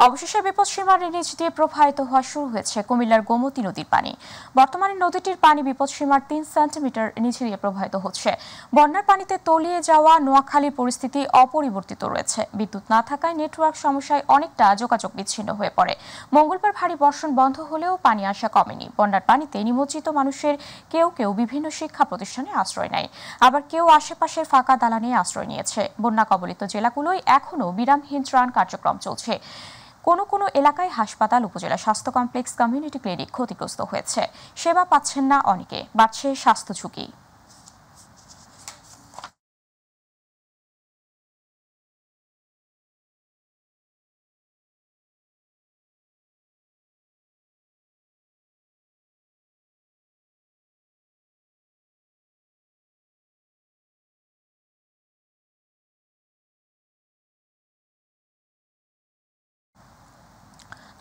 অবশেষে বিপদসীমার নিচ দিয়ে প্রবাহিত হওয়া শুরু হয়েছে কুমিল্লার গোমতী নদীর পানি। বর্তমানে নদীটির পানি বিপদসীমার 3 সেন্টিমিটার নিচে দিয়ে প্রবাহিত হচ্ছে। বন্যার পানিতে তলিয়ে যাওয়া নোয়াখালীর পরিস্থিতি অপরিবর্তিত রয়েছে। বিদ্যুৎ না থাকায় নেটওয়ার্ক সমস্যায় অনেকটা যোগাযোগ বিচ্ছিন্ন হয়ে পড়ে। মঙ্গলবার ভারী বর্ষণ বন্ধ হলেও পানি আসা কমেনি। বন্যার পানিতে নিমজ্জিত মানুষের কেউ কেউ বিভিন্ন শিক্ষা প্রতিষ্ঠানে আশ্রয় নেয়, আবার কেউ আশেপাশের ফাঁকা দালানে আশ্রয় নিয়েছে। বন্যা কবলিত জেলাগুলোয় এখনও বিরামহীন ত্রাণ কার্যক্রম চলছে। কোনো এলাকায় হাসপাতাল, উপজেলা স্বাস্থ্য কমপ্লেক্স, কমিউনিটি ক্লিনিক ক্ষতিগ্রস্ত হয়েছে। সেবা পাচ্ছেন না অনেকে, বাড়ছে স্বাস্থ্য ঝুঁকি।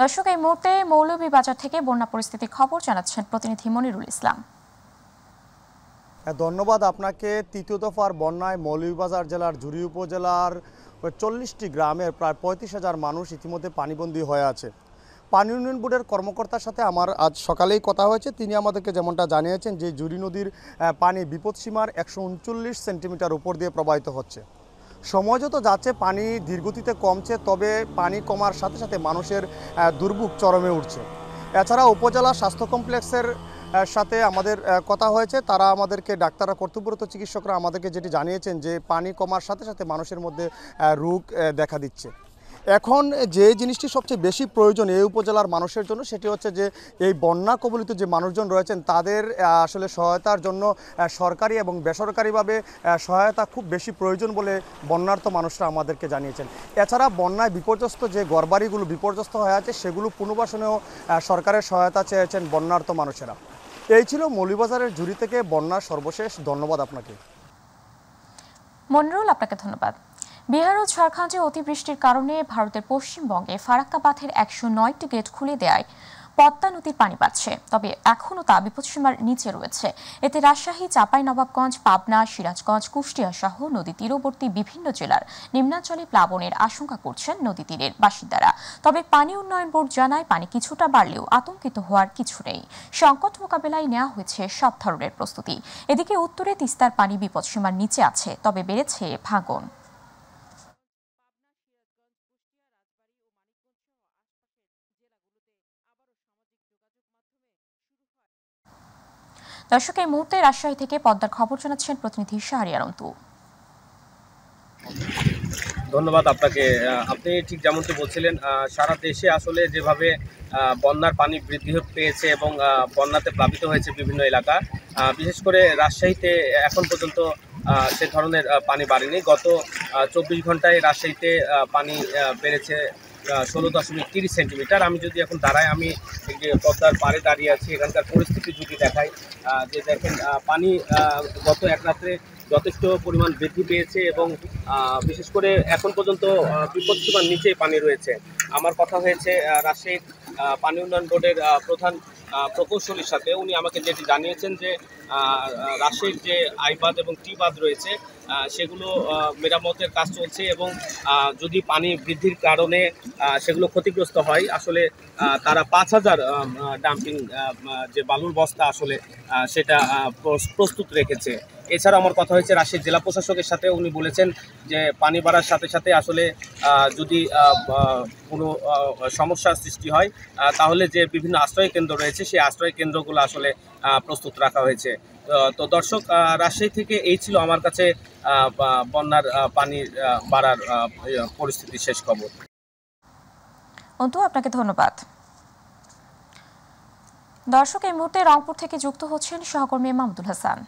দর্শক, এই মুহূর্তে মৌলভীবাজার থেকে বন্যা পরিস্থিতির খবর জানাচ্ছেন প্রতিনিধি মনিরুল ইসলাম। ধন্যবাদ আপনাকে। তৃতীয় দফার বন্যায় মৌলভীবাজার জেলার জুড়ি উপজেলার 40টি গ্রামের প্রায় 35,000 মানুষ ইতিমধ্যে পানিবন্দী হয়ে আছে। পানি উন্নয়ন বোর্ডের কর্মকর্তার সাথে আমার আজ সকালেই কথা হয়েছে। তিনি আমাদেরকে যেমনটা জানিয়েছেন যে জুড়ি নদীর পানি বিপদসীমার 139 সেন্টিমিটার উপর দিয়ে প্রবাহিত হচ্ছে। সময় যত যাচ্ছে পানি ধীরগতিতে কমছে, তবে পানি কমার সাথে সাথে মানুষের দুর্ভোগ চরমে উঠছে। এছাড়া উপজেলা স্বাস্থ্য কমপ্লেক্সের সাথে আমাদের কথা হয়েছে। তারা আমাদেরকে, ডাক্তাররা, কর্তব্যরত চিকিৎসকরা আমাদেরকে যেটি জানিয়েছেন যে পানি কমার সাথে সাথে মানুষের মধ্যে রোগ দেখা দিচ্ছে। এখন যে জিনিসটি সবচেয়ে বেশি প্রয়োজন এই উপজেলার মানুষের জন্য, সেটি হচ্ছে যে এই বন্যা কবলিত যে মানুষজন রয়েছেন তাদের আসলে সহায়তার জন্য সরকারি এবং বেসরকারিভাবে সহায়তা খুব বেশি প্রয়োজন বলে বন্যার্ত মানুষরা আমাদেরকে জানিয়েছেন। এছাড়া বন্যায় বিপর্যস্ত যে ঘরবাড়িগুলো বিপর্যস্ত হয়ে আছে সেগুলো পুনর্বাসনেও সরকারের সহায়তা চেয়েছেন বন্যার্ত মানুষেরা। এই ছিল মৌলভীবাজারের জুড়ি থেকে বন্যার সর্বশেষ। ধন্যবাদ আপনাকে। মনিরুল, আপনাকে ধন্যবাদ। বিহার ও ঝাড়খণ্ডে অতিবৃষ্টির কারণে ভারতের পশ্চিমবঙ্গে ফারাক্কা বাঁধের 109টি গেট খুলে দেওয়ায় পদ্মা নদীর পানি বাড়ছে, তবে এখনও তা বিপদসীমার নিচে রয়েছে। এতে রাজশাহী, চাঁপাইনবাবগঞ্জ, পাবনা, সিরাজগঞ্জ, কুষ্টিয়া সহ নদী তীরবর্তী বিভিন্ন জেলার নিম্নাঞ্চলে প্লাবনের আশঙ্কা করছেন নদী তীরের বাসিন্দারা। তবে পানি উন্নয়ন বোর্ড জানায় পানি কিছুটা বাড়লেও আতঙ্কিত হওয়ার কিছু নেই। সংকট মোকাবেলায় নেওয়া হয়েছে সব ধরনের প্রস্তুতি। এদিকে উত্তরে তিস্তার পানি বিপদসীমার নিচে আছে, তবে বেড়েছে ভাঙন। দর্শক, এই মুহূর্তে রাজশাহী থেকে পদ্মার খবর জানাচ্ছেন প্রতিনিধি শাহরিয়ার অন্তু। ধন্যবাদ আপনাকে। আপনি ঠিক যেমনটি বলছিলেন, সারা দেশে আসলে যেভাবে বন্যার পানি বৃদ্ধি পেয়েছে এবং বন্যাতে প্লাবিত হয়েছে বিভিন্ন এলাকা, বিশেষ করে রাজশাহীতে এখন পর্যন্ত সে ধরনের পানি বাড়েনি। গত 24 ঘন্টায় রাজশাহীতে পানি বেড়েছে 16.30 সেন্টিমিটার। আমি যদি এখন দাঁড়াই, আমি পদ্মার পাড়ে দাঁড়িয়ে আছি, এখানকার পরিস্থিতি যদি দেখাই, যে দেখেন পানি গত এক রাত্রে যথেষ্ট পরিমাণ বৃদ্ধি পেয়েছে এবং বিশেষ করে এখন পর্যন্ত বিপদসীমার নিচে পানি রয়েছে। আমার কথা হয়েছে রাজশাহী পানি উন্নয়ন বোর্ডের প্রধান প্রকৌশলীর সাথে। উনি আমাকে যেটি জানিয়েছেন যে রাজশাহীর যে আই বাঁধ এবং টি বাঁধ রয়েছে সেগুলো মেরামতের কাজ চলছে এবং যদি পানি বৃদ্ধির কারণে সেগুলো ক্ষতিগ্রস্ত হয়, আসলে তারা 5,000 ডাম্পিং যে বালুর বস্তা আসলে সেটা প্রস্তুত রেখেছে। এছাড়া আমার কথা হয়েছে রাজশাহী জেলা প্রশাসকের সাথে। উনি বলেছেন যে পানি বাড়ার সাথে সাথে আসলে যদি কোনো সমস্যার সৃষ্টি হয় তাহলে যে বিভিন্ন আশ্রয় কেন্দ্র রয়েছে সেই আশ্রয় কেন্দ্রগুলো আসলে প্রস্তুত রাখা হয়েছে। তো দর্শক, রাজশাহী থেকে এই ছিল আমার কাছে বন্যার পানি বাড়ার পরিস্থিতির শেষ খবর। অন্তু, আপনাকে ধন্যবাদ। দর্শক, এই মুহূর্তে রংপুর থেকে যুক্ত হচ্ছেন সহকর্মী মাহমুদুল হাসান।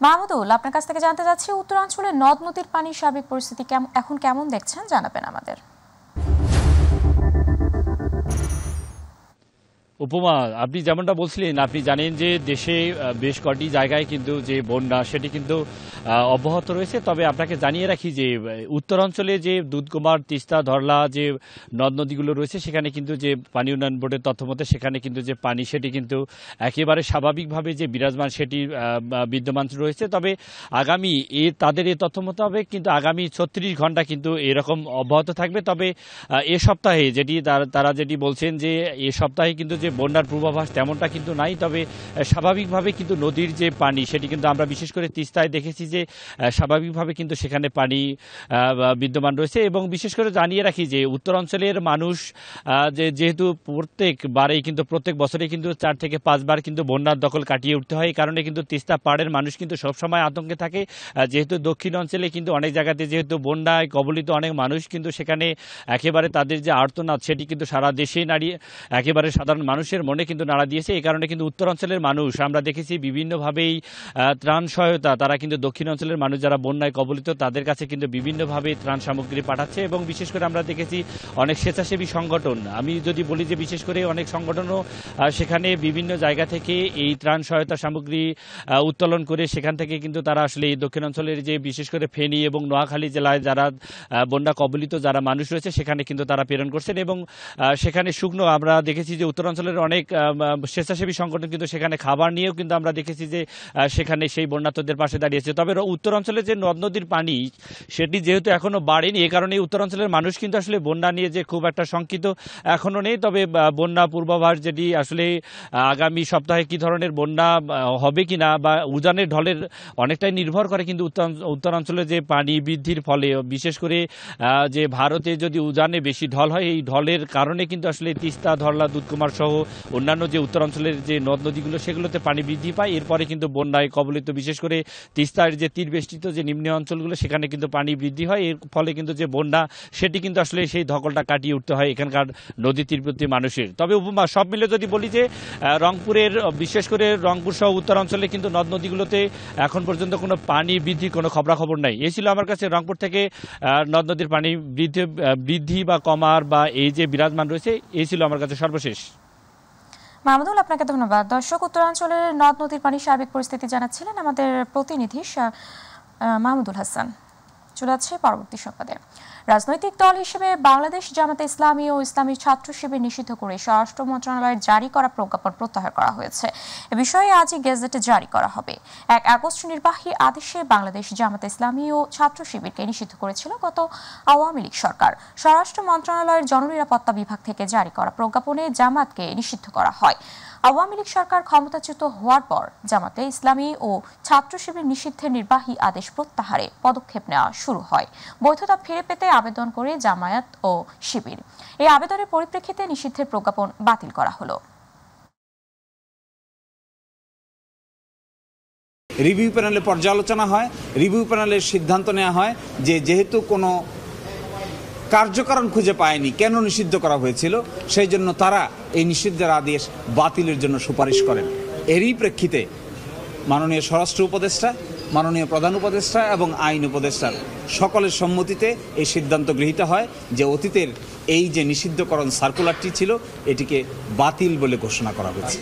মাহমুদুল, আপনার কাছ থেকে জানতে চাচ্ছি, উত্তরাঞ্চলে নদ নদীর পানির স্বাভাবিক পরিস্থিতি এখন কেমন দেখছেন, জানাবেন আমাদের। উপমা, আপনি যেমনটা বলছিলেন, আপনি জানেন যে দেশে বেশ কয়েকটি জায়গায় কিন্তু যে বন্যা সেটি কিন্তু অব্যাহত রয়েছে। তবে আপনাকে জানিয়ে রাখি যে উত্তরাঞ্চলে যে দুধকুমার, তিস্তা, ধরলা যে নদ নদীগুলো রয়েছে সেখানে কিন্তু যে পানি উন্নয়ন বোর্ডের তথ্য মতে সেখানে কিন্তু যে পানি সেটি কিন্তু একেবারে স্বাভাবিকভাবে যে বিরাজমান সেটি বিদ্যমান রয়েছে। তবে আগামী তাদের এই তথ্য মোতাবেক কিন্তু আগামী 36 ঘন্টা কিন্তু এরকম অব্যাহত থাকবে। তবে এ সপ্তাহে যেটি তারা যেটি বলছেন যে এ সপ্তাহে কিন্তু যে বন্যার পূর্বাভাস তেমনটা কিন্তু নাই। তবে স্বাভাবিকভাবে কিন্তু নদীর যে পানি সেটি কিন্তু আমরা বিশেষ করে তিস্তায় দেখেছি যে স্বাভাবিকভাবে কিন্তু সেখানে পানি বিদ্যমান রয়েছে। এবং বিশেষ করে জানিয়ে রাখি যে উত্তরাঞ্চলের মানুষ যেহেতু প্রত্যেকবারেই কিন্তু প্রত্যেক বছরে কিন্তু 4 থেকে 5 বার কিন্তু বন্যার দখল কাটিয়ে উঠতে হয়। এই কারণে কিন্তু তিস্তা পাড়ের মানুষ কিন্তু সবসময় আতঙ্কে থাকে। যেহেতু দক্ষিণ অঞ্চলে কিন্তু অনেক জায়গাতে যেহেতু বন্যায় কবলিত অনেক মানুষ কিন্তু সেখানে একেবারে তাদের যে আর্তনাদ সেটি কিন্তু সারা দেশেই নাড়িয়ে একেবারে সাধারণ মানুষের মনে কিন্তু নাড়া দিয়েছে। এই কারণে কিন্তু উত্তরাঞ্চলের মানুষ আমরা দেখেছি বিভিন্নভাবেই ত্রাণ সহায়তা তারা কিন্তু দক্ষিণ অঞ্চলের মানুষ যারা বন্যায় কবলিত তাদের কাছে কিন্তু বিভিন্নভাবে ত্রাণ সামগ্রী পাঠাচ্ছে। এবং বিশেষ করে আমরা দেখেছি অনেক স্বেচ্ছাসেবী সংগঠন, আমি যদি বলি যে বিশেষ করে অনেক সংগঠনও সেখানে বিভিন্ন জায়গা থেকে এই ত্রাণ সহায়তা সামগ্রী উত্তোলন করে সেখান থেকে কিন্তু তারা আসলে এই দক্ষিণ অঞ্চলের যে বিশেষ করে ফেনী এবং নোয়াখালী জেলায় যারা বন্যা কবলিত যারা মানুষ রয়েছে সেখানে কিন্তু তারা প্রেরণ করছেন। এবং সেখানে শুকনো আমরা দেখেছি যে উত্তরাঞ্চলের অনেক স্বেচ্ছাসেবী সংগঠন কিন্তু সেখানে খাবার নিয়েও কিন্তু আমরা দেখেছি যে সেখানে সেই বন্যার্তদের পাশে দাঁড়িয়েছে। তবে উত্তরাঞ্চলের যে নদ নদীর পানি সেটি যেহেতু এখনো বাড়েনি, এ কারণে উত্তরাঞ্চলের মানুষ কিন্তু আসলে বন্যা নিয়ে যে খুব একটা শঙ্কিত এখনো নেই। তবে বন্যা পূর্বাভাস যেটি আসলে আগামী সপ্তাহে কি ধরনের বন্যা হবে কিনা বা উজানের ঢলের অনেকটাই নির্ভর করে কিন্তু উত্তরাঞ্চলে যে পানি বৃদ্ধির ফলে, বিশেষ করে যে ভারতে যদি উজানে বেশি ঢল হয় এই ঢলের কারণে কিন্তু আসলে তিস্তা, ধরলা, দুধকুমার সহ অন্যান্য যে উত্তরাঞ্চলের যে নদ নদীগুলো সেগুলোতে পানি বৃদ্ধি পায়। এরপরে কিন্তু বন্যায় কবলিত বিশেষ করে তিস্তার যে তীরবেষ্টিত যে নিম্ন অঞ্চলগুলো সেখানে কিন্তু পানি বৃদ্ধি হয়। এর ফলে কিন্তু যে বন্যা সেটি কিন্তু আসলে সেই ধকলটা কাটিয়ে উঠতে হয় এখানকার নদী তীরবর্তী মানুষের। তবে উপমা, সব মিলে যদি বলি যে রংপুরের বিশেষ করে রংপুর সহ উত্তরাঞ্চলে কিন্তু নদ নদীগুলোতে এখন পর্যন্ত কোনো পানি বৃদ্ধির কোনো খবরাখবর নাই। এই ছিল আমার কাছে রংপুর থেকে নদ নদীর পানি বৃদ্ধি বা কমার বা এই যে বিরাজমান রয়েছে, এই ছিল আমার কাছে সর্বশেষ। মাহমুদুল, আপনাকে ধন্যবাদ। দর্শক, উত্তরাঞ্চলের নদ নদীর পানির সার্বিক পরিস্থিতি জানাচ্ছিলেন আমাদের প্রতিনিধি মাহমুদুল হাসান। চলে যাচ্ছে পরবর্তী সংবাদে। রাজনৈতিক দল হিসেবে বাংলাদেশ জামাতে ইসলামী ও ইসলামী ছাত্র শিবির নিষিদ্ধ করে স্বরাষ্ট্র মন্ত্রণালয়ের জারি করা প্রজ্ঞাপন প্রত্যাহার করা হয়েছে। এ বিষয়ে আজই গেজেটে জারি করা হবে। 1 আগস্ট নির্বাহী আদেশে বাংলাদেশ জামাতে ইসলামী ও ছাত্র শিবিরকে নিষিদ্ধ করেছিল গত আওয়ামী লীগ সরকার। স্বরাষ্ট্র মন্ত্রণালয়ের জননিরাপত্তা বিভাগ থেকে জারি করা প্রজ্ঞাপনে জামাতকে নিষিদ্ধ করা হয়। আওয়ামী লীগ সরকার ক্ষমতাচ্যুত হওয়ার পর জামাতে ইসলামী ও ছাত্র শিবির নিষিদ্ধের নির্বাহী আদেশ প্রত্যাহারে পদক্ষেপ নেওয়া শুরু হয়। বৈধতা ফিরে পেতে আবেদন করে জামায়াত ও শিবির। এই আবেদনের পরিপ্রেক্ষিতে নিষিদ্ধের প্রজ্ঞাপন বাতিল করা হলো। রিভিউ প্যানেলে পর্যালোচনা হয়, রিভিউ প্যানেলের সিদ্ধান্ত নেওয়া হয় যে যেহেতু কোনো কার্যকারণ খুঁজে পায়নি কেন নিষিদ্ধ করা হয়েছিল, সেই জন্য তারা এই নিষিদ্ধের আদেশ বাতিলের জন্য সুপারিশ করেন। এরই প্রেক্ষিতে মাননীয় স্বরাষ্ট্র উপদেষ্টা, মাননীয় প্রধান উপদেষ্টা এবং আইন উপদেষ্টার সকলের সম্মতিতে এই সিদ্ধান্ত গৃহীত হয় যে অতীতের এই যে নিষিদ্ধকরণ সার্কুলারটি ছিল এটিকে বাতিল বলে ঘোষণা করা হয়েছে।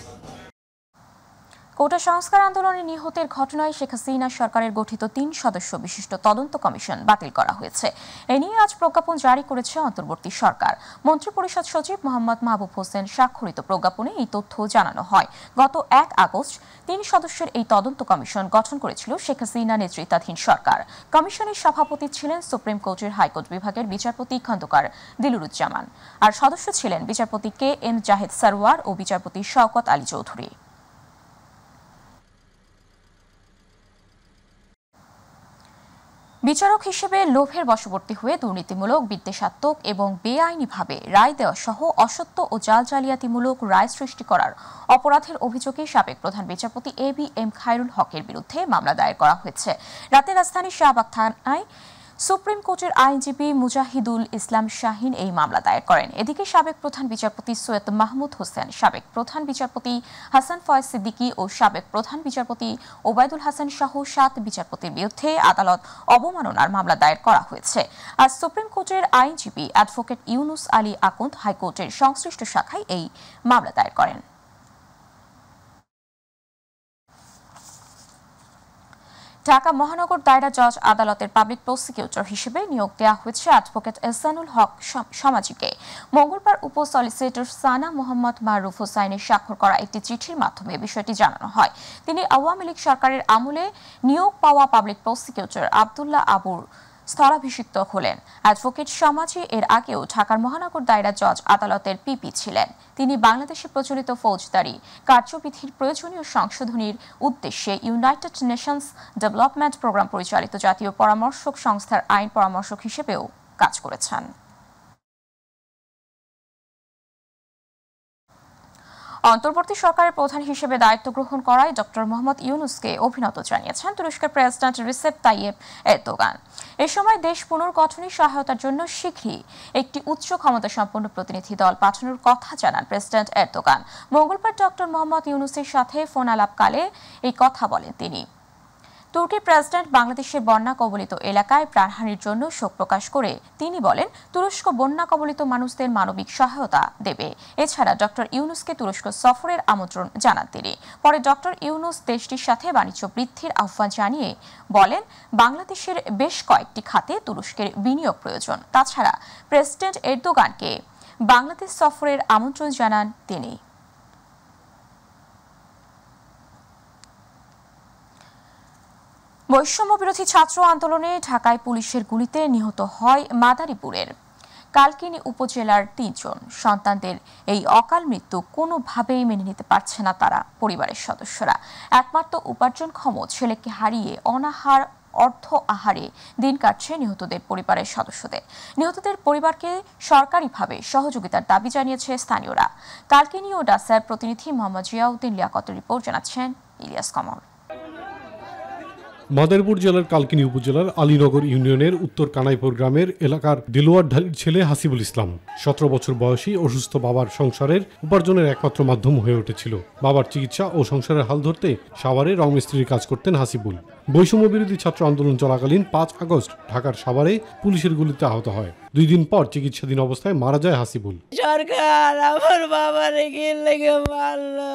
কোটা সংস্কার আন্দোলনে নিহতের ঘটনায় শেখ হাসিনা সরকারের গঠিত 3 সদস্য বিশিষ্ট তদন্ত কমিশন বাতিল করা হয়েছে। এ নিয়ে আজ প্রজ্ঞাপন জারি করেছে অন্তর্বর্তী সরকার। মন্ত্রিপরিষদ সচিব মোহাম্মদ মাহবুব হোসেন স্বাক্ষরিত প্রজ্ঞাপনে এই তথ্য জানানো হয়। গত 1 আগস্ট 3 সদস্যের এই তদন্ত কমিশন গঠন করেছিল শেখ হাসিনা নেতৃত্বাধীন সরকার। কমিশনের সভাপতি ছিলেন সুপ্রিম কোর্টের হাইকোর্ট বিভাগের বিচারপতি খন্দকার দিলুরুজ্জামান, আর সদস্য ছিলেন বিচারপতি KM জাহেদ সরওয়ার ও বিচারপতি শওকত আলী চৌধুরী। বিচারক হিসেবে লোভের বশবর্তী হয়ে দুর্নীতিমূলক, বিদ্বেষাত্মক এবং বেআইনিভাবে রায় দেওয়া সহ অসত্য ও জাল জালিয়াতিমূলক রায় সৃষ্টি করার অপরাধের অভিযোগে সাবেক প্রধান বিচারপতি ABM খায়রুল হকের বিরুদ্ধে মামলা দায়ের করা হয়েছে। রাতে রাজধানীর শাহবাগ থানায় সুপ্রিম কোর্টের আইনজীবী মুজাহিদুল ইসলাম শাহিন এই মামলা দায়ের করেন। এদিকে সাবেক প্রধান বিচারপতি সৈয়দ মাহমুদ হোসেন, সাবেক প্রধান বিচারপতি হাসান ফয়েজ সিদ্দিকী ও সাবেক প্রধান বিচারপতি ওবায়দুল হাসান সহ 7 বিচারপতির বিরুদ্ধে আদালত অবমাননার মামলা দায়ের করা হয়েছে। আর সুপ্রিম কোর্টের আইনজীবী অ্যাডভোকেট ইউনুস আলী আকন্দ হাইকোর্টের সংশ্লিষ্ট শাখায় এই মামলা দায়ের করেন। ঢাকা মহানগর দায়রা জজ আদালতের পাবলিক প্রসিকিউটর হিসেবে নিয়োগ দেওয়া হয়েছে অ্যাডভোকেট এহসানুল হক সমাজিকে। মঙ্গলবার উপ সলিসিটর সানা মোহাম্মদ মারুফ হোসাইনের স্বাক্ষর করা একটি চিঠির মাধ্যমে বিষয়টি জানানো হয়। তিনি আওয়ামী লীগ সরকারের আমলে নিয়োগ পাওয়া পাবলিক প্রসিকিউটর আব্দুল্লাহ আবুর স্থলাভিষিক্ত হলেন। অ্যাডভোকেট সমাজি এর আগেও ঢাকার মহানগর দায়রা জজ আদালতের পিপি ছিলেন। তিনি বাংলাদেশে প্রচলিত ফৌজদারি কার্যবিধির প্রয়োজনীয় সংশোধনীর উদ্দেশ্যে ইউনাইটেড নেশনস ডেভেলপমেন্ট প্রোগ্রাম পরিচালিত জাতীয় পরামর্শক সংস্থার আইন পরামর্শক হিসেবেও কাজ করেছেন। অন্তর্বর্তী সরকারের প্রধান হিসেবে দায়িত্ব গ্রহণ করায় ডক্টর মোহাম্মদ ইউনুসকে অভিনন্দন জানিয়েছেন তুরস্কের প্রেসিডেন্ট রিসেপ তাইয়েপ এরদোগান। এ সময় দেশ পুনর্গঠনে সহায়তার জন্য শীঘ্রই একটি উচ্চ ক্ষমতাসম্পন্ন প্রতিনিধি দল পাঠানোর কথা জানান প্রেসিডেন্ট এরদোগান। মঙ্গলবার ডক্টর মোহাম্মদ ইউনুসের সাথে ফোন আলাপকালে এই কথা বলেন তিনি। তুর্কির প্রেসিডেন্ট বাংলাদেশের বন্যা কবলিত এলাকায় প্রাণহানির জন্য শোক প্রকাশ করে তিনি বলেন তুরস্ক বন্যা কবলিত মানুষদের মানবিক সহায়তা দেবে। এছাড়া ডক্টর ইউনুসকে তুরস্ক সফরের আমন্ত্রণ জানান তিনি। পরে ডক্টর ইউনুস দেশটির সাথে বাণিজ্য বৃদ্ধির আহ্বান জানিয়ে বলেন বাংলাদেশের বেশ কয়েকটি খাতে তুরস্কের বিনিয়োগ প্রয়োজন। তাছাড়া প্রেসিডেন্ট এরদোগানকে বাংলাদেশ সফরের আমন্ত্রণ জানান তিনি। বৈষম্য বিরোধী ছাত্র আন্দোলনে ঢাকায় পুলিশের গুলিতে নিহত হয় মাদারীপুরের কালকিনি উপজেলার ৩ জন। সন্তানদের এই অকাল মৃত্যু কোনোভাবেই মেনে নিতে পারছে না তারা পরিবারের সদস্যরা। একমাত্র উপার্জনক্ষম ছেলেকে হারিয়ে অর্ধ আহারে দিন কাটছে নিহতদের পরিবারের সদস্যদের। নিহতদের পরিবারকে সরকারিভাবে সহযোগিতার দাবি জানিয়েছে স্থানীয়রা। কালকিনি ও ডাসার প্রতিনিধি মোহাম্মদ জিয়াউদ্দিন লিয়াকতের রিপোর্ট জানাচ্ছেন ইলিয়াস কমল। মাদারীপুর জেলার কালকিনি উপজেলার আলীনগর ইউনিয়নের উত্তর কানাইপুর গ্রামের এলাকার দিলোয়ার ঢালির ছেলে হাসিবুল ইসলাম 17 বছর বয়সী অসুস্থ বাবার সংসারের উপার্জনের একমাত্র মাধ্যম হয়ে উঠেছিল। বাবার চিকিৎসা ও সংসারের হাল ধরতে সাভারে রং মিস্ত্রির কাজ করতেন হাসিবুল। বৈষম্য বিরোধী ছাত্র আন্দোলন চলাকালীন 5 আগস্ট ঢাকার সাভারে পুলিশের গুলিতে আহত হয়। 2 দিন পর চিকিৎসাধীন অবস্থায় মারা যায় হাসিবুল। সরকার আমার বাবারে কি লেগে মারলো।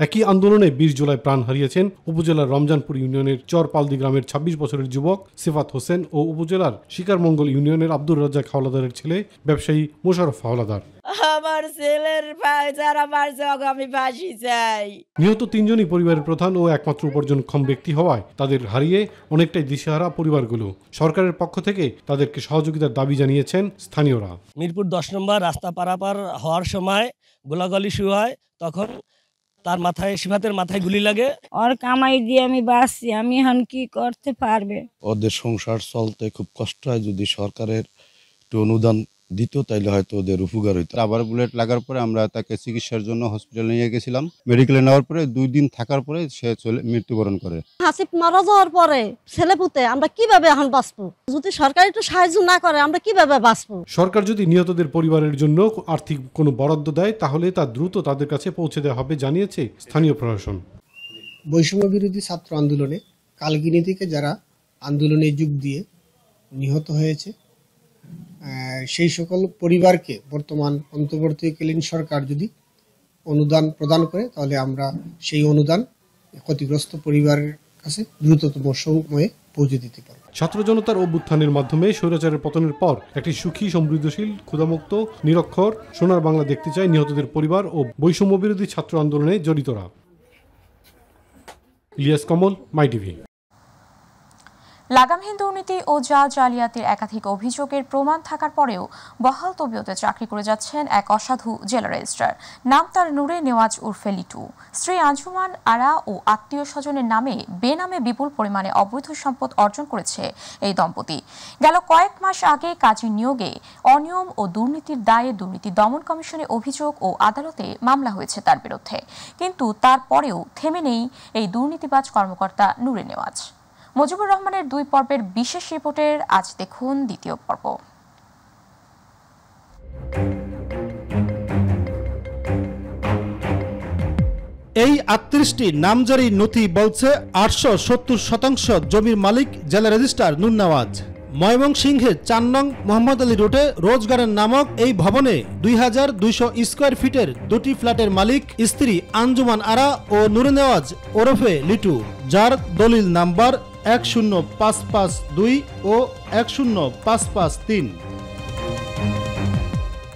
একই আন্দোলনে 20 জুলাই প্রাণ হারিয়েছেন উপজেলার রমজানপুর ইউনিয়নের চরপালদি গ্রামের 26 বছরের যুবক সিফাত হোসেন ও উপজেলার শিকারমঙ্গল ইউনিয়নের আব্দুর রাজ্জাক হাওলাদারের ছেলে ব্যবসায়ী মোশাররফ হাওলাদার। আমার ছেলের যারা মারছে আমি ফাঁসি চাই। নিহত 3 জনই পরিবারের প্রধান ও একমাত্র উপার্জনক্ষম ব্যক্তি হওয়ায় তাদের হারিয়ে অনেকটাই দিশেহারা পরিবারগুলো। সরকারের পক্ষ থেকে তাদেরকে সহযোগিতার দাবি জানিয়েছেন স্থানীয়রা। মিরপুর 10 নম্বর রাস্তা পারাপার হওয়ার সময় গোলাগুলি শুরু হয়, তখন তার মাথায় সিফাতের মাথায় গুলি লাগে। ওর কামাই দিয়ে আমি বাঁচছি, আমি এখন কি করতে পারবে। ওদের সংসার চলতে খুব কষ্ট হয়, যদি সরকারের একটু অনুদান দিত তাইলে হয়তো ওদের উপকার হইতো। আবার বুলেট লাগার পরে আমরা তাকে চিকিৎসার জন্য হসপিটালে নিয়ে গেছিলাম। মেডিকেলে নেওয়ার পরে 2 দিন থাকার পরে সে মৃত্যুবরণ করে। হাসিব মারা যাওয়ার পরে ছেলেপুতে আমরা কিভাবে এখন বাঁচবো? যদি সরকার একটু সাহায্য না করে আমরা কিভাবে বাঁচবো? সরকার যদি নিহতদের পরিবারের জন্য আর্থিক কোনো বরাদ্দ দেয় তাহলে তা দ্রুত তাদের কাছে পৌঁছে দেওয়া হবে জানিয়েছে স্থানীয় প্রশাসন। বৈষম্য বিরোধী ছাত্র আন্দোলনে কালকিনি থেকে যারা আন্দোলনে যোগ দিয়ে নিহত হয়েছে সেই সকল পরিবারকে বর্তমান অন্তর্বর্তীকালীন সরকার যদি অনুদান প্রদান করে তাহলে আমরা সেই অনুদান ক্ষতিগ্রস্ত পরিবারের কাছে দ্রুততম সময়ে পৌঁছে দিতে পারব। ছাত্র জনতার অভ্যুত্থানের মাধ্যমে স্বৈরাচারের পতনের পর একটি সুখী, সমৃদ্ধশীল, ক্ষুধামুক্ত, নিরক্ষর সোনার বাংলা দেখতে চায় নিহতদের পরিবার ও বৈষম্য বিরোধী ছাত্র আন্দোলনে জড়িতরা। ইলিয়াস কমল, মাই টিভি। লাগামহীন দুর্নীতি ও জালিয়াতির একাধিক অভিযোগের প্রমাণ থাকার পরেও বহাল তবিয়তে চাকরি করে যাচ্ছেন এক অসাধু জেলা রেজিস্ট্রার। নাম তার নূরে নেওয়াজ উর্ফে লিটু। স্ত্রী আঞ্জুমান আরা ও আত্মীয় স্বজনের নামে বেনামে বিপুল পরিমাণে অবৈধ সম্পদ অর্জন করেছে এই দম্পতি। গেল কয়েক মাস আগে কাজী নিয়োগে অনিয়ম ও দুর্নীতির দায়ে দুর্নীতি দমন কমিশনে অভিযোগ ও আদালতে মামলা হয়েছে তার বিরুদ্ধে। কিন্তু তারপরেও থেমে নেই এই দুর্নীতিবাজ কর্মকর্তা নূরে নেওয়াজ। মুজিবুর রহমানের 2 পর্বের বিশেষ রিপোর্টের আজ দেখুন দ্বিতীয় পর্ব। এই 38টি নামজারি নথি বলছে 870% জমির মালিক জেলা রেজিস্ট্রার নূর নেওয়াজ। ময়মনসিংহের 4 নং মোহাম্মদ আলী রোডে রোজগার্ডেন নামক এই ভবনে 2200 স্কয়ার ফিটের 2টি ফ্ল্যাটের মালিক স্ত্রী আঞ্জুমান আরা ও নূরে নেওয়াজ ওরফে লিটু, যার দলিল নাম্বার 10552 ও 10553।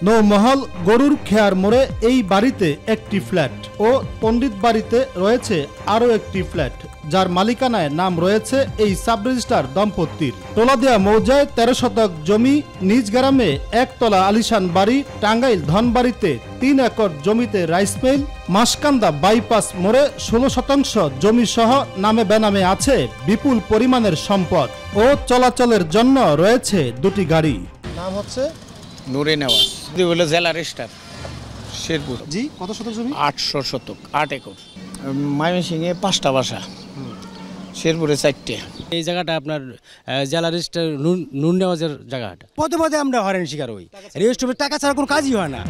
নৌমহল গরুর খেয়ার মোড়ে এই বাড়িতে একটি ফ্ল্যাট ও পণ্ডিত বাড়িতে রয়েছে আরও একটি ফ্ল্যাট, যার মালিকানায় নাম রয়েছে এই সাব রেজিস্ট্রার দম্পতির। টোলাদিয়া মৌজায় 13 শতক জমি, নিজ গ্রামে একতলা আলিশান বাড়ি, টাঙ্গাইল ধনবাড়িতে 3 একর জমিতে রাইস মিল, মাসকান্দা বাইপাস মোড়ে 16 শতাংশ জমি সহ নামে বেনামে আছে বিপুল পরিমাণের সম্পদ ও চলাচলের জন্য রয়েছে 2টি গাড়ি। নাম হচ্ছে নুরে নেওয়াজ, বলে জেলা রেজিস্ট্রার শেরপুর। জি, কত শতক জমি? 800 শতক, 8 একর। ময়মনসিংহে 5টা বাসা, শেরপুরে 4টে। এই জায়গাটা আপনার জেলা রেজিস্ট্রার নুর নেওয়াজের জায়গাটা। পদে পদে আমরা হয়রানির শিকার হই, রেজিস্ট্রারের টাকা ছাড়া কোনো কাজই হয় না।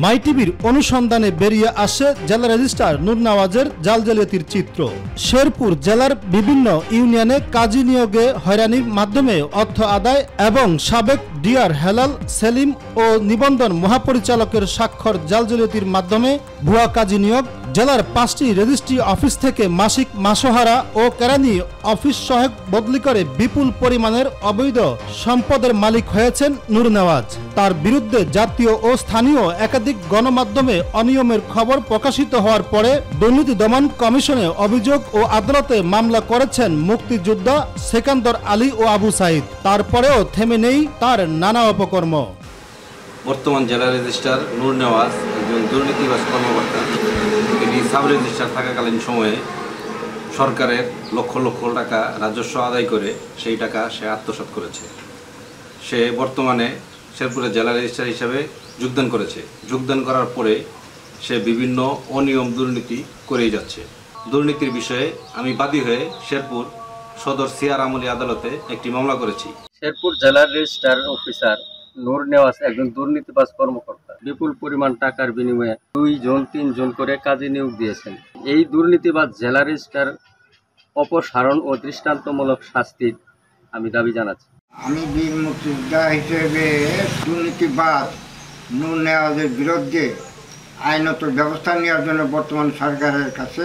মাই টিভির অনুসন্ধানে বেরিয়ে আসে জেলা রেজিস্ট্রার নূর নেওয়াজের জাল জালিয়াতির চিত্র। শেরপুর জেলার বিভিন্ন ইউনিয়নে কাজী নিয়োগে হয়রানির মাধ্যমে অর্থ আদায় এবং সাবেক ডিআর হেলাল সেলিম ও নিবন্ধন মহাপরিচালকের স্বাক্ষর জাল জালিয়াতির মাধ্যমে ভুয়া কাজী নিয়োগ, জেলার 5টি রেজিস্ট্রি অফিস থেকে মাসিক মাসোহারা ও কেরানি অফিস সহায়ক বদলি করে বিপুল পরিমাণের অবৈধ সম্পদের মালিক হয়েছেন নূর নেওয়াজ। তার বিরুদ্ধে জাতীয় ও স্থানীয় একাধিক গণমাধ্যমে অনিয়মের খবর প্রকাশিত হওয়ার পরে দুর্নীতি দমন কমিশনে অভিযোগ ও আদালতে মামলা করেছেন মুক্তিযোদ্ধা সেকান্দর আলী ও আবু সাইদ। তারপরেও থেমে নেই তার নানা অপকর্ম। বর্তমান জেলা রেজিস্ট্রার নূর নেওয়াজ একজন দুর্নীতিবাজ কর্মকর্তা। এটি সাব রেজিস্ট্রার থাকাকালীন সময়ে সরকারের লক্ষ লক্ষ টাকা রাজস্ব আদায় করে সেই টাকা সে আত্মসাৎ করেছে। সে বর্তমানে শেরপুরের জেলা রেজিস্ট্রার হিসাবে যোগদান করেছে। যোগদান করার পরে সে বিভিন্ন অনিয়ম দুর্নীতি করেই যাচ্ছে। দুর্নীতির বিষয়ে আমি বাদী হয়ে শেরপুর সদর সিআর আমলি আদালতে একটি মামলা করেছি। শেরপুর জেলার রেজিস্ট্রার অফিসার নূর নেওয়াজ একজন দুর্নীতিবাজ কর্মকর্তা। বিপুল পরিমাণ টাকার বিনিময়ে 2 জন 3 জন করে কাজে নিয়োগ দিয়েছেন। এই দুর্নীতিবাজ জেলা রেজিস্ট্রার অপসারণ ও দৃষ্টান্তমূলক শাস্তির আমি দাবি জানাচ্ছি। আমি বীর মুক্তিযোদ্ধা হিসেবে দুর্নীতিবাজ নূর নেওয়াজের বিরুদ্ধে আইনত ব্যবস্থা নেওয়ার জন্য বর্তমান সরকারের কাছে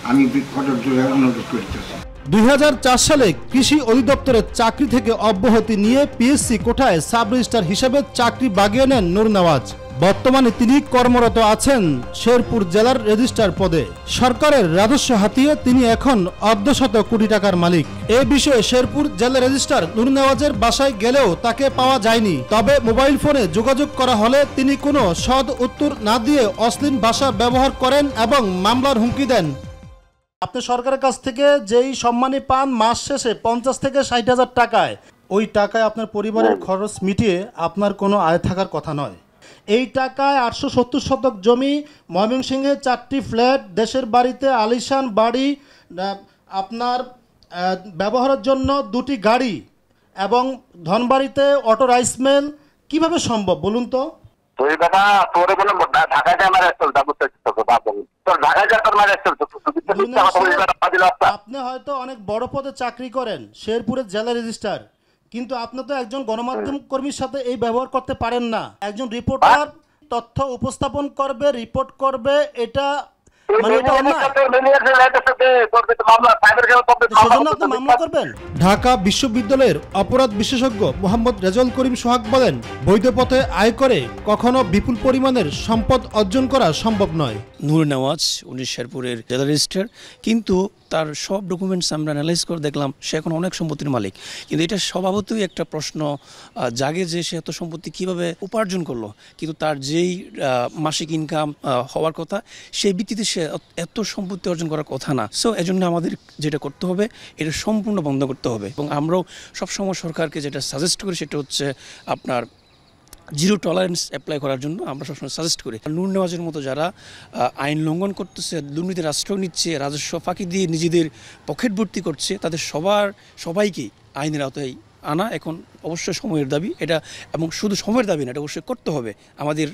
আমি বিক্ষোভের জোরে অনুরোধ করতেছি। 2004 সালে কৃষি অধিদপ্তরের চাকরি থেকে অব্যাহতি নিয়ে পিএসসি কোটায় সাব রেজিস্ট্রার হিসেবে চাকরি বাগিয়ে নেন নূর নেওয়াজ। বর্তমানে তিনি কর্মরত আছেন শেরপুর জেলার রেজিস্ট্রার পদে। সরকারের রাজস্ব হাতিয়ে তিনি এখন অর্ধশত কোটি টাকার মালিক। এ বিষয়ে শেরপুর জেলা রেজিস্ট্রার নূর নেওয়াজের বাসায় গেলেও তাকে পাওয়া যায়নি। তবে মোবাইল ফোনে যোগাযোগ করা হলে তিনি কোনো সদ উত্তর না দিয়ে অশ্লীল ভাষা ব্যবহার করেন এবং মামলার হুমকি দেন। আপনি সরকারের কাছ থেকে যেই সম্মানী পান মাস শেষে 50 থেকে 60,000 টাকায়, ওই টাকায় আপনার পরিবারের খরচ মিটিয়ে আপনার কোনো আয় থাকার কথা নয়। এই টাকায় 870 শতক জমি, ময়মনসিংহে 4টি ফ্ল্যাট, দেশের বাড়িতে আলিশান বাড়ি, আপনার ব্যবহারের জন্য 2টি গাড়ি এবং ধনবাড়িতে অটো রাইস মিল, কিভাবে সম্ভব বলুন তো? আপনি হয়তো অনেক বড় পদে চাকরি করেন, শেরপুরের জেলা রেজিস্ট্রার, কিন্তু আপনি তো একজন গণমাধ্যম কর্মীর সাথে এই ব্যবহার করতে পারেন না। একজন রিপোর্টার তথ্য উপস্থাপন করবে, রিপোর্ট করবে, এটা ঢাকা বিশ্ববিদ্যালয়ের অপরাধ বিশেষজ্ঞ মোহাম্মদ রেজাউল করিম সোহাগ বলেন, বৈধ পথে আয় করে কখনো বিপুল পরিমাণের সম্পদ অর্জন করা সম্ভব নয়। নূর নেওয়াজ উনি শেরপুরের জেলা রেজিস্ট্রার, কিন্তু তার সব ডকুমেন্টস আমরা অ্যানালাইজ করে দেখলাম সে এখন অনেক সম্পত্তির মালিক। কিন্তু এটা স্বভাবতই একটা প্রশ্ন জাগে যে সে এত সম্পত্তি কীভাবে উপার্জন করলো, কিন্তু তার যেই মাসিক ইনকাম হওয়ার কথা সেই ভিত্তিতে সে এত সম্পত্তি অর্জন করার কথা না। সো এজন্য আমাদের যেটা করতে হবে এটা সম্পূর্ণ বন্ধ করতে হবে। এবং আমরাও সবসময় সরকারকে যেটা সাজেস্ট করি সেটা হচ্ছে আপনার জিরো টলারেন্স অ্যাপ্লাই করার জন্য আমরা সবসময় সাজেস্ট করি। নূর নেওয়াজের মতো যারা আইন লঙ্ঘন করতেছে, দুর্নীতির আশ্রয় নিচ্ছে, রাজস্ব ফাঁকি দিয়ে নিজেদের পকেট ভর্তি করছে, তাদের সবাইকেই আইনের আওতায় আনা এখন অবশ্যই সময়ের দাবি এটা, এবং শুধু সময়ের দাবি না, এটা অবশ্যই করতে হবে। আমাদের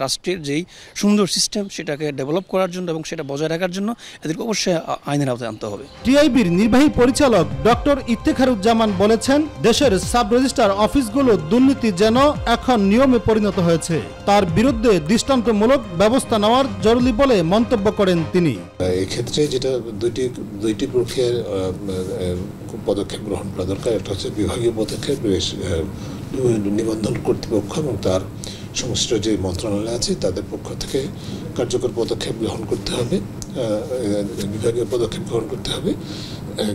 রাষ্ট্রের যেই সুন্দর সিস্টেম সেটাকে ডেভেলপ করার জন্য এবং সেটা বজায় রাখার জন্য এদেরকে অবশ্যই আইনের আওতায় আনতে হবে। টিআইবির নির্বাহী পরিচালক ডক্টর ইফতেখারুজ্জামান বলেছেন, দেশের সাব রেজিস্ট্রার অফিসগুলো দুর্নীতি যেন এখন নিয়মে পরিণত হয়েছে, তার বিরুদ্ধে দৃষ্টান্তমূলক ব্যবস্থা নেওয়ার জরুরি বলে মন্তব্য করেন তিনি। এক্ষেত্রে যেটা দুইটি প্রক্রিয়ার পদক্ষেপ গ্রহণ করা দরকার। একটা হচ্ছে বিভাগীয় পদক্ষেপ, নিবন্ধন কর্তৃপক্ষ এবং তার সংশ্লিষ্ট যে মন্ত্রণালয় আছে তাদের পক্ষ থেকে কার্যকর পদক্ষেপ গ্রহণ করতে হবে, বিভাগীয় পদক্ষেপ গ্রহণ করতে হবে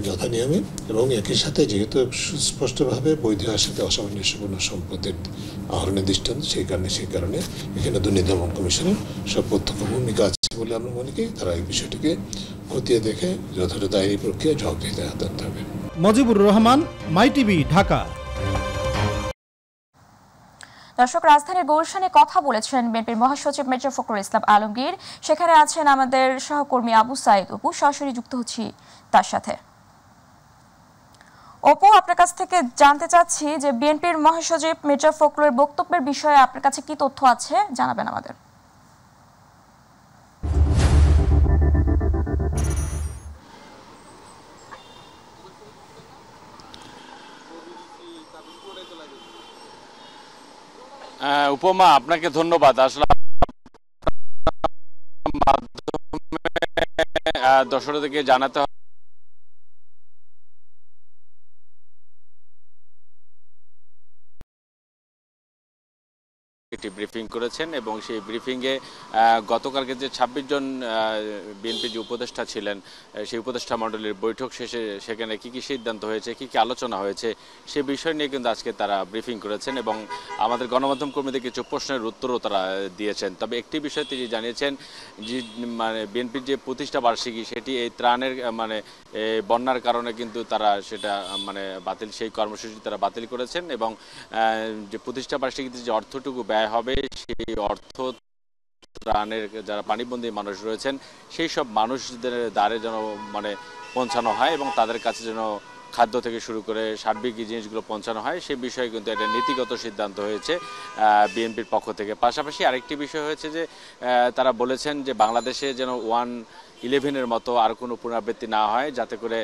যথা নিয়মে, এবং একই সাথে যেহেতু সুস্পষ্টভাবে বৈধ সাথে অসামঞ্জস্যপূর্ণ সম্পদের আহরণের দৃষ্টান্ত, সেই কারণে এখানে দুর্নীতি দমন কমিশনের সব প্রত্যক্ষ ভূমিকা আছে বলে আমরা মনে করি। তারা এই বিষয়টিকে খতিয়ে দেখে যথাযথ আইনি প্রক্রিয়া জবাবদিহিতে হাত আনতে হবে। মজিবুর রহমান, মাই টিভি, ঢাকা। দর্শক, রাজধানীর গুলশানে কথা বলেছেন বিএনপির মহাসচিব মির্জা ফখরুল ইসলাম আলমগীর। সেখানে আছেন আমাদের সহকর্মী আবু সাইদ অপু, সরাসরি যুক্ত হচ্ছি তার সাথে। অপু, আপনার কাছ থেকে জানতে চাচ্ছি যে বিএনপির মহাসচিব মির্জা ফখরুলের বক্তব্যের বিষয়ে আপনার কাছে কি তথ্য আছে, জানাবেন আমাদের। উপমা, আপনাকে ধন্যবাদ। আসলে দর্শকদেরকে জানাতে হবে একটি ব্রিফিং করেছেন, এবং সেই ব্রিফিংয়ে গতকালকে যে 26 জন বিএনপি যে উপদেষ্টা ছিলেন, সেই উপদেষ্টা মণ্ডলীর বৈঠক শেষে সেখানে কি কি সিদ্ধান্ত হয়েছে, কি কি আলোচনা হয়েছে, সে বিষয় নিয়ে কিন্তু আজকে তারা ব্রিফিং করেছেন, এবং আমাদের গণমাধ্যম কর্মীদের কিছু প্রশ্নের উত্তরও তারা দিয়েছেন। তবে একটি বিষয় তিনি জানিয়েছেন যে মানে বিএনপির যে প্রতিষ্ঠা বার্ষিকী সেটি এই ত্রাণের মানে বন্যার কারণে কিন্তু তারা সেটা মানে বাতিল, সেই কর্মসূচি তারা বাতিল করেছেন, এবং যে প্রতিষ্ঠা বার্ষিকীতে যে অর্থটুকু ব্যয় হবে সেই অর্থ ত্রাণের যারা পানিবন্দী মানুষ রয়েছেন সেই সব মানুষদের দ্বারে যেন মানে পৌঁছানো হয়, এবং তাদের কাছে যেন খাদ্য থেকে শুরু করে সার্বিক জিনিসগুলো পৌঁছানো হয়, সেই বিষয়ে কিন্তু একটা নীতিগত সিদ্ধান্ত হয়েছে বিএনপির পক্ষ থেকে। পাশাপাশি আরেকটি বিষয় হয়েছে যে তারা বলেছেন যে বাংলাদেশে যেন 1-11 মতো আর কোনো পুনরাবৃত্তি না হয়, যাতে করে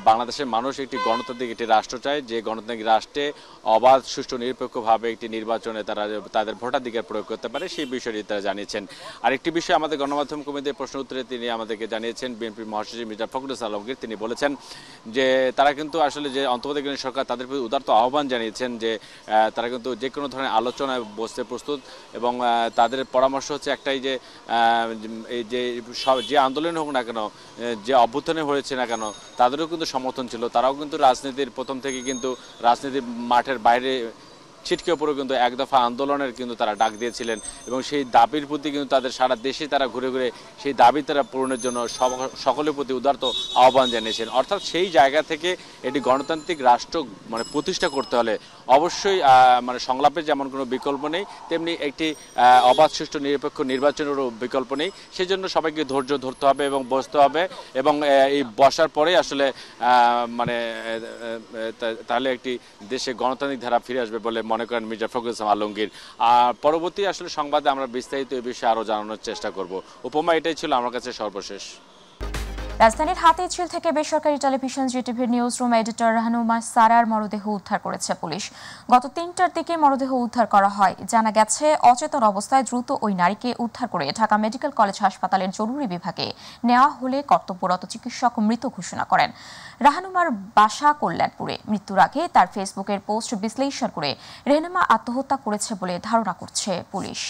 বাংলাদেশের মানুষ একটি গণতান্ত্রিক একটি রাষ্ট্র চায়, যে গণতান্ত্রিক রাষ্ট্রে অবাধ, সুষ্ঠু, নিরপেক্ষভাবে একটি নির্বাচনে তারা তাদের ভোটাধিকার প্রয়োগ করতে পারে, সেই বিষয়টি তারা জানিয়েছেন। আরেকটি বিষয় আমাদের গণমাধ্যম কর্মীদের প্রশ্ন উত্তরে তিনি আমাদেরকে জানিয়েছেন বিএনপির মহাসচিব মির্জা ফখরুল ইসলাম আলমগীর। তিনি বলেছেন যে তারা কিন্তু আসলে যে অন্তর্বর্তীকালীন সরকার তাদের প্রতি উদারত আহ্বান জানিয়েছেন যে তারা কিন্তু যে কোনো ধরনের আলোচনায় বসতে প্রস্তুত, এবং তাদের পরামর্শ হচ্ছে একটাই যে এই যে আন্দোলন হোক না কেন, যে অভ্যুত্থানে হয়েছে না কেন, তাদেরও কিন্তু সমর্থন ছিল, তারাও কিন্তু রাজনীতির প্রথম থেকে কিন্তু রাজনীতির মাঠের বাইরে ছিটকে পড়ে কিন্তু এক দফা আন্দোলনের কিন্তু তারা ডাক দিয়েছিলেন, এবং সেই দাবির প্রতি কিন্তু তাদের সারা দেশে তারা ঘুরে ঘুরে সেই দাবি তারা পূরণের জন্য সকলের প্রতি উদারত আহ্বান জানিয়েছেন। অর্থাৎ সেই জায়গা থেকে এটি গণতান্ত্রিক রাষ্ট্র মানে প্রতিষ্ঠা করতে হলে অবশ্যই মানে সংলাপের যেমন কোনো বিকল্প নেই, তেমনি একটি অবাধ, সুষ্ঠু, নিরপেক্ষ নির্বাচনেরও বিকল্প নেই। সেই জন্য সবাইকে ধৈর্য ধরতে হবে এবং বসতে হবে, এবং এই বসার পরেই আসলে মানে তাহলে একটি দেশে গণতান্ত্রিক ধারা ফিরে আসবে বলে মনে করেন মির্জা ফখরুল ইসলাম আলমগীর। আর পরবর্তী আসলে সংবাদে আমরা বিস্তারিত এই বিষয়ে আরও জানানোর চেষ্টা করব। উপমা, এটাই ছিল আমার কাছে সর্বশেষ। রাজধানীর হাতিঝিল থেকে বেসরকারি টেলিভিশন জিটিভির নিউজ রুম এডিটর রাহানুমা সারার মরদেহ উদ্ধার করেছে পুলিশ। গত 3টার দিকে মরদেহ উদ্ধার করা হয়। জানা গেছে অচেতন অবস্থায় দ্রুত ওই নারীকে উদ্ধার করে ঢাকা মেডিকেল কলেজ হাসপাতালের জরুরি বিভাগে নেওয়া হলে কর্তব্যরত চিকিৎসক মৃত ঘোষণা করেন। রাহানুমার বাসা কল্যাণপুরে। মৃত্যুর আগে তার ফেসবুকের পোস্ট বিশ্লেষণ করে রেহনুমা আত্মহত্যা করেছে বলে ধারণা করছে পুলিশ।